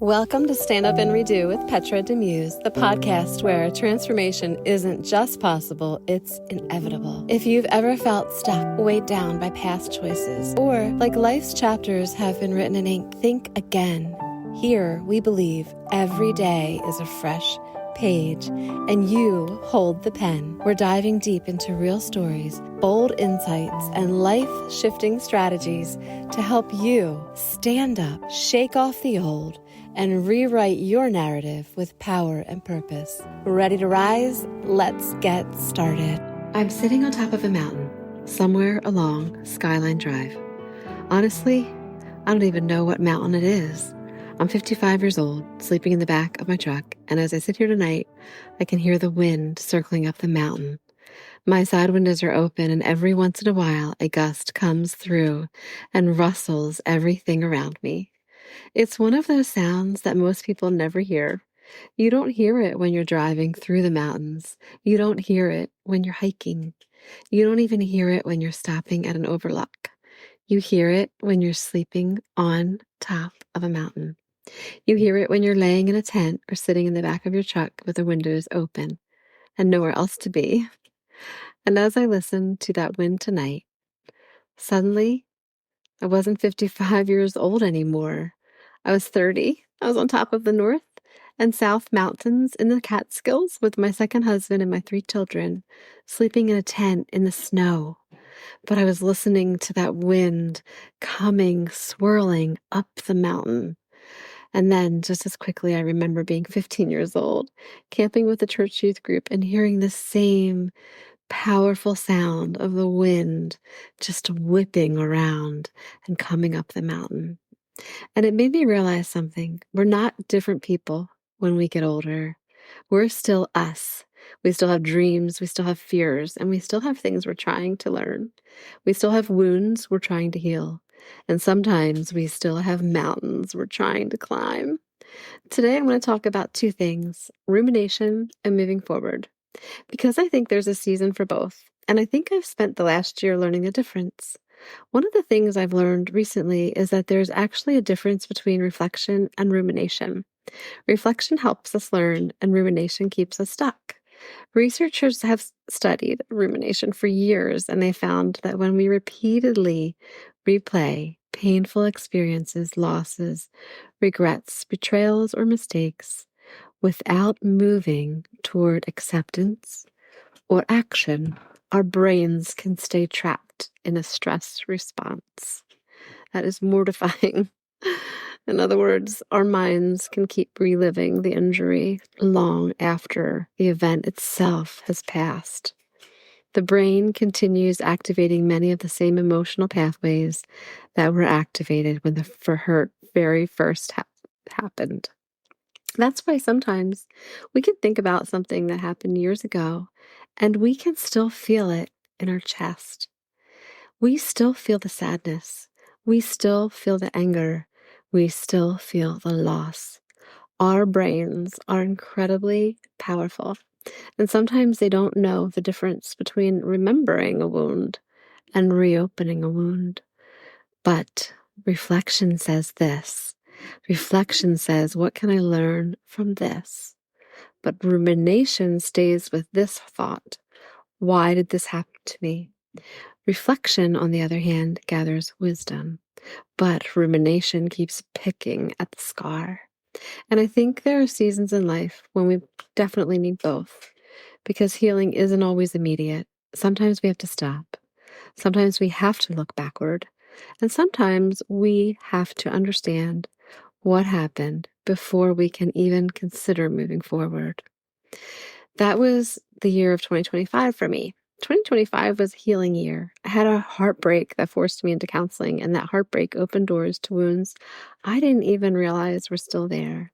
Welcome to Stand Up and Redo with Petra Demuse, the podcast where transformation isn't just possible, it's inevitable. If you've ever felt stuck, weighed down by past choices, or like life's chapters have been written in ink, think again. Here, we believe every day is a fresh page, and you hold the pen. We're diving deep into real stories, bold insights, and life-shifting strategies to help you stand up, shake off the old, and rewrite your narrative with power and purpose. Ready to rise? Let's get started. I'm sitting on top of a mountain, somewhere along Skyline Drive. Honestly, I don't even know what mountain it is. I'm 55 years old, sleeping in the back of my truck, and as I sit here tonight, I can hear the wind circling up the mountain. My side windows are open, and every once in a while, a gust comes through and rustles everything around me. It's one of those sounds that most people never hear. You don't hear it when you're driving through the mountains. You don't hear it when you're hiking. You don't even hear it when you're stopping at an overlook. You hear it when you're sleeping on top of a mountain. You hear it when you're laying in a tent or sitting in the back of your truck with the windows open and nowhere else to be. And as I listened to that wind tonight, suddenly I wasn't 55 years old anymore. I was 30. I was on top of the North and South Mountains in the Catskills with my second husband and my 3 children, sleeping in a tent in the snow. But I was listening to that wind coming, swirling up the mountain. And then just as quickly, I remember being 15 years old, camping with the church youth group and hearing the same powerful sound of the wind just whipping around and coming up the mountain. And it made me realize something. We're not different people when we get older. We're still us. We still have dreams, we still have fears, and we still have things we're trying to learn. We still have wounds we're trying to heal. And sometimes we still have mountains we're trying to climb. Today I'm going to talk about 2 things, rumination and moving forward. Because I think there's a season for both. And I think I've spent the last year learning the difference. One of the things I've learned recently is that there's actually a difference between reflection and rumination. Reflection helps us learn, and rumination keeps us stuck. Researchers have studied rumination for years, and they found that when we repeatedly replay painful experiences, losses, regrets, betrayals, or mistakes without moving toward acceptance or action, our brains can stay trapped in a stress response. That is mortifying. In other words, our minds can keep reliving the injury long after the event itself has passed. The brain continues activating many of the same emotional pathways that were activated when the hurt very first happened. That's why sometimes we can think about something that happened years ago, and we can still feel it in our chest. We still feel the sadness. We still feel the anger. We still feel the loss. Our brains are incredibly powerful, and sometimes they don't know the difference between remembering a wound and reopening a wound. But reflection says this. Reflection says, what can I learn from this? But rumination stays with this thought. Why did this happen to me? Reflection, on the other hand, gathers wisdom, but rumination keeps picking at the scar. And I think there are seasons in life when we definitely need both, because healing isn't always immediate. Sometimes we have to stop. Sometimes we have to look backward. And sometimes we have to understand what happened before we can even consider moving forward. That was the year of 2025 for me. 2025 was a healing year. I had a heartbreak that forced me into counseling, and that heartbreak opened doors to wounds I didn't even realize were still there.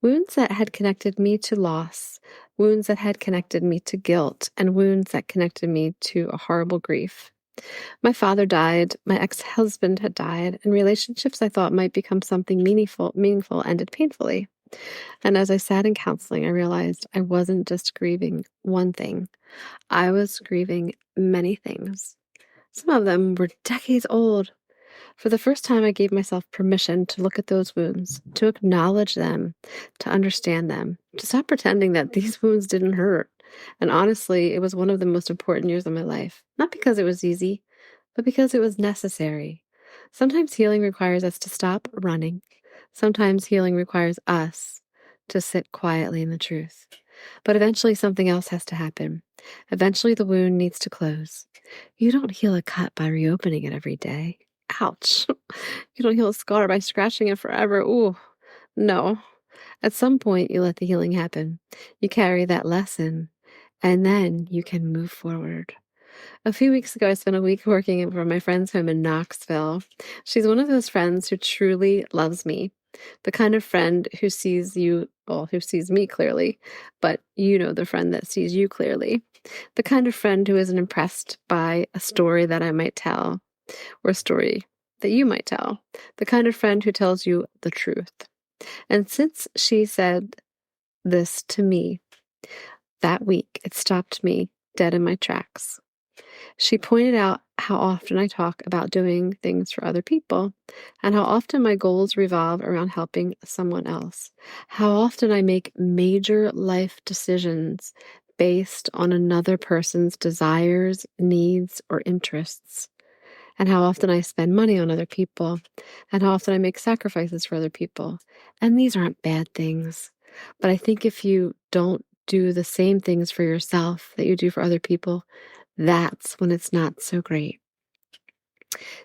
Wounds that had connected me to loss, wounds that had connected me to guilt, and wounds that connected me to a horrible grief. My father died, my ex-husband had died, and relationships I thought might become something meaningful ended painfully. And as I sat in counseling, I realized I wasn't just grieving one thing. I was grieving many things. Some of them were decades old. For the first time, I gave myself permission to look at those wounds, to acknowledge them, to understand them, to stop pretending that these wounds didn't hurt. And honestly, it was one of the most important years of my life. Not because it was easy, but because it was necessary. Sometimes healing requires us to stop running. Sometimes healing requires us to sit quietly in the truth. But eventually something else has to happen. Eventually the wound needs to close. You don't heal a cut by reopening it every day. Ouch. You don't heal a scar by scratching it forever. Ooh, no. At some point, you let the healing happen. You carry that lesson, and then you can move forward. A few weeks ago, I spent a week working from my friend's home in Knoxville. She's one of those friends who truly loves me. The kind of friend who sees you, well, who sees me clearly, but you know the friend that sees you clearly. The kind of friend who isn't impressed by a story that I might tell or a story that you might tell. The kind of friend who tells you the truth. And since she said this to me that week, it stopped me dead in my tracks. She pointed out how often I talk about doing things for other people, and how often my goals revolve around helping someone else. How often I make major life decisions based on another person's desires, needs, or interests. And how often I spend money on other people, and how often I make sacrifices for other people. And these aren't bad things. But I think if you don't do the same things for yourself that you do for other people, that's when it's not so great.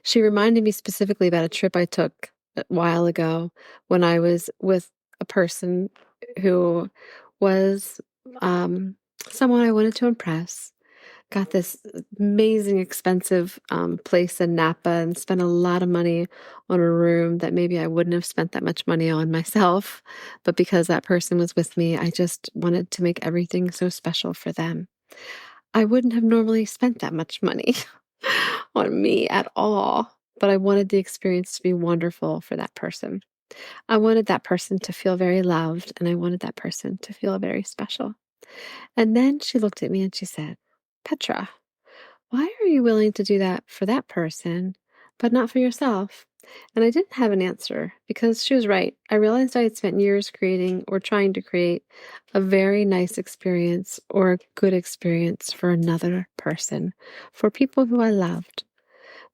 She reminded me specifically about a trip I took a while ago when I was with a person who was someone I wanted to impress. Got this amazing, expensive place in Napa and spent a lot of money on a room that maybe I wouldn't have spent that much money on myself. But because that person was with me, I just wanted to make everything so special for them. I wouldn't have normally spent that much money on me at all, but I wanted the experience to be wonderful for that person. I wanted that person to feel very loved, and I wanted that person to feel very special. And then she looked at me and she said, Petra, why are you willing to do that for that person, but not for yourself? And I didn't have an answer because she was right. I realized I had spent years creating or trying to create a very nice experience or a good experience for another person, for people who I loved.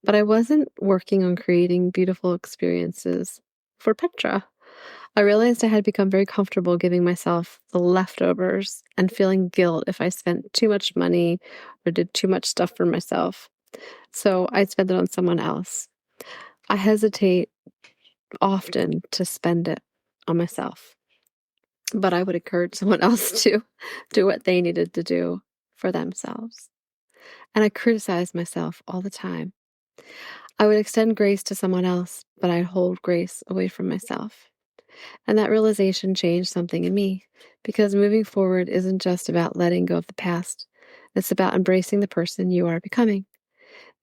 But I wasn't working on creating beautiful experiences for Petra. I realized I had become very comfortable giving myself the leftovers and feeling guilt if I spent too much money or did too much stuff for myself. So I spent it on someone else. I hesitate often to spend it on myself, but I would encourage someone else to do what they needed to do for themselves. And I criticize myself all the time. I would extend grace to someone else, but I'd hold grace away from myself. And that realization changed something in me, because moving forward isn't just about letting go of the past. It's about embracing the person you are becoming.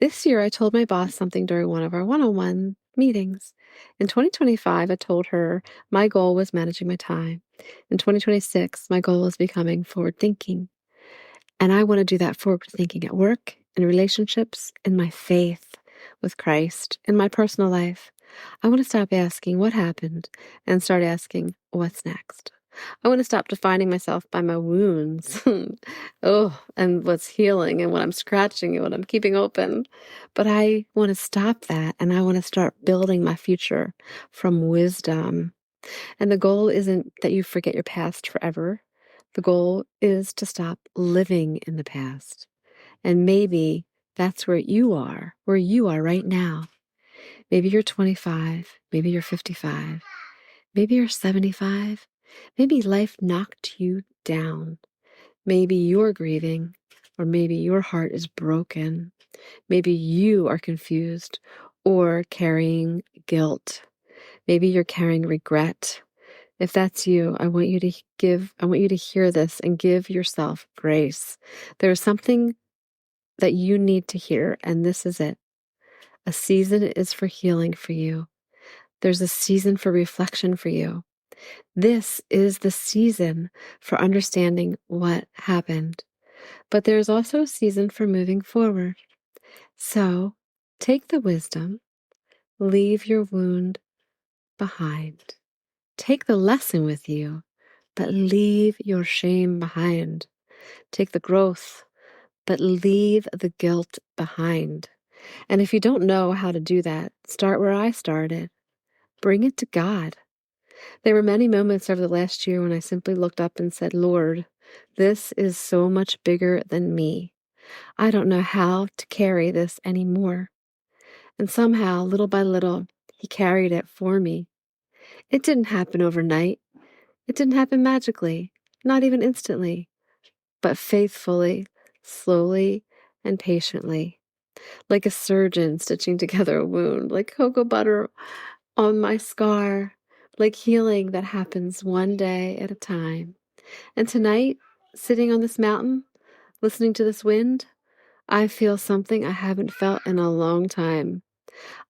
This year, I told my boss something during one of our one-on-one meetings. In 2025, I told her my goal was managing my time. In 2026, my goal is becoming forward-thinking. And I want to do that forward-thinking at work, in relationships, in my faith with Christ, in my personal life. I want to stop asking what happened and start asking what's next. I want to stop defining myself by my wounds. And what's healing and what I'm scratching and what I'm keeping open. But I want to stop that, and I want to start building my future from wisdom. And the goal isn't that you forget your past forever. The goal is to stop living in the past. And maybe that's where you are right now. Maybe you're 25, maybe you're 55, maybe you're 75, maybe life knocked you down. Maybe you're grieving, or maybe your heart is broken. Maybe you are confused or carrying guilt. Maybe you're carrying regret. If that's you, I want you to hear this and give yourself grace. There's something that you need to hear, and this is it. A season is for healing for you. There's a season for reflection for you. This is the season for understanding what happened. But there's also a season for moving forward. So take the wisdom, Leave your wound behind. Take the lesson with you, but leave your shame behind. Take the growth, but leave the guilt behind. And if you don't know how to do that, start where I started. Bring it to God. There were many moments over the last year when I simply looked up and said, Lord, this is so much bigger than me. I don't know how to carry this anymore. And somehow, little by little, He carried it for me. It didn't happen overnight. It didn't happen magically, not even instantly, but faithfully, slowly, and patiently, like a surgeon stitching together a wound, like cocoa butter on my scar, like healing that happens one day at a time. And tonight, sitting on this mountain, listening to this wind, I feel something I haven't felt in a long time.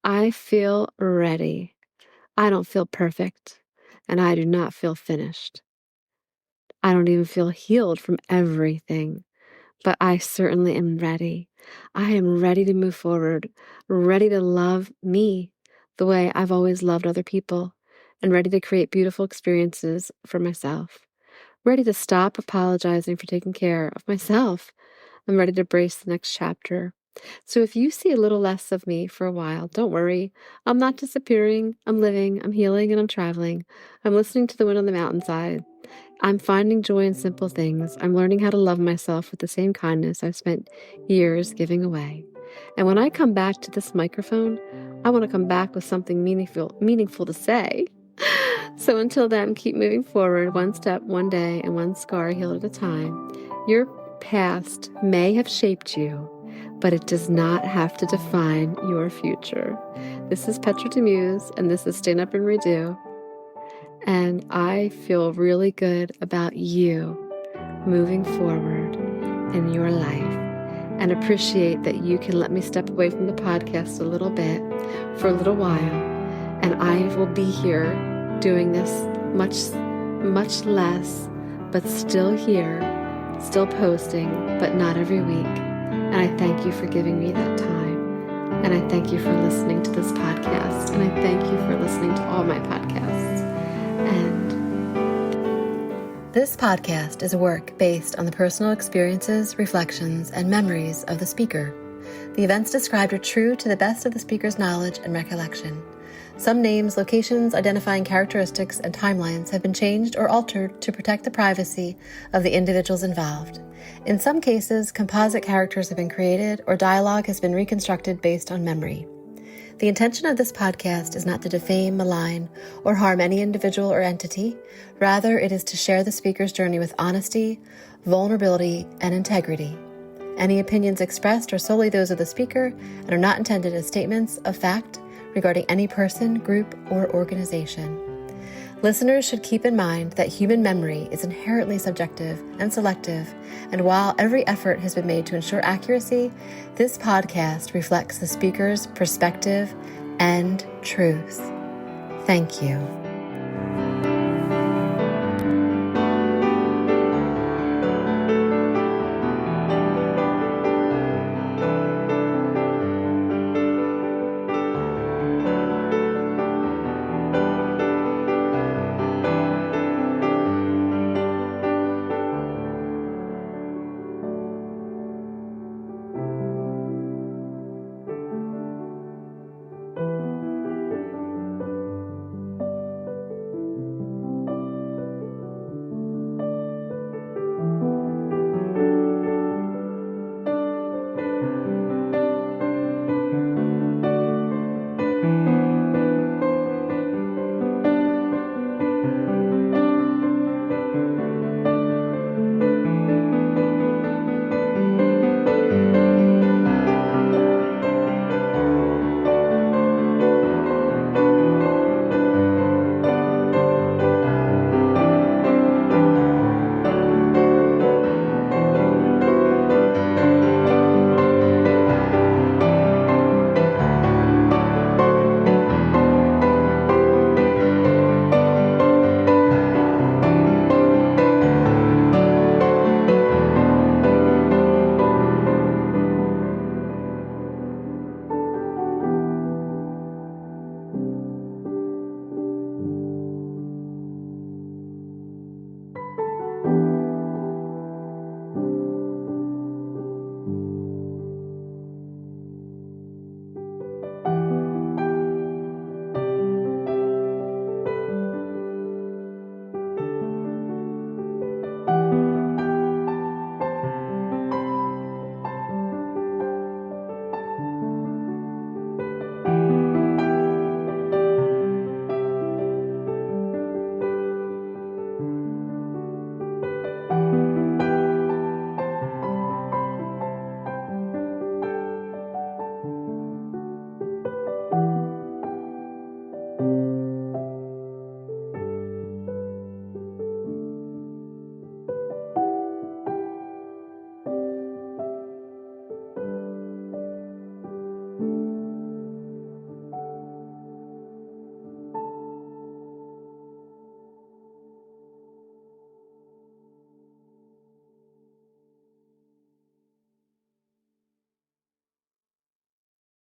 I feel ready. I don't feel perfect, and I do not feel finished. I don't even feel healed from everything, but I certainly am ready. I am ready to move forward, ready to love me the way I've always loved other people, and ready to create beautiful experiences for myself. Ready to stop apologizing for taking care of myself. I'm ready to embrace the next chapter. So if you see a little less of me for a while, don't worry. I'm not disappearing. I'm living, I'm healing, and I'm traveling. I'm listening to the wind on the mountainside. I'm finding joy in simple things. I'm learning how to love myself with the same kindness I've spent years giving away. And when I come back to this microphone, I want to come back with something meaningful to say. So until then, keep moving forward, one step, one day, and one scar healed at a time. Your past may have shaped you, but it does not have to define your future. This is Petra DeMuse, and this is Stand Up and Redo. And I feel really good about you moving forward in your life, and appreciate that you can let me step away from the podcast a little bit for a little while, and I will be here doing this much less, but still here, still posting, but not every week. And I thank you for giving me that time. And I thank you for listening to this podcast. And I thank you for listening to all my podcasts. And this podcast is a work based on the personal experiences, reflections, and memories of the speaker. The events described are true to the best of the speaker's knowledge and recollection. Some names, locations, identifying characteristics, and timelines have been changed or altered to protect the privacy of the individuals involved. In some cases, composite characters have been created or dialogue has been reconstructed based on memory. The intention of this podcast is not to defame, malign, or harm any individual or entity. Rather, it is to share the speaker's journey with honesty, vulnerability, and integrity. Any opinions expressed are solely those of the speaker and are not intended as statements of fact regarding any person, group, or organization. Listeners should keep in mind that human memory is inherently subjective and selective, and while every effort has been made to ensure accuracy, this podcast reflects the speaker's perspective and truth. Thank you.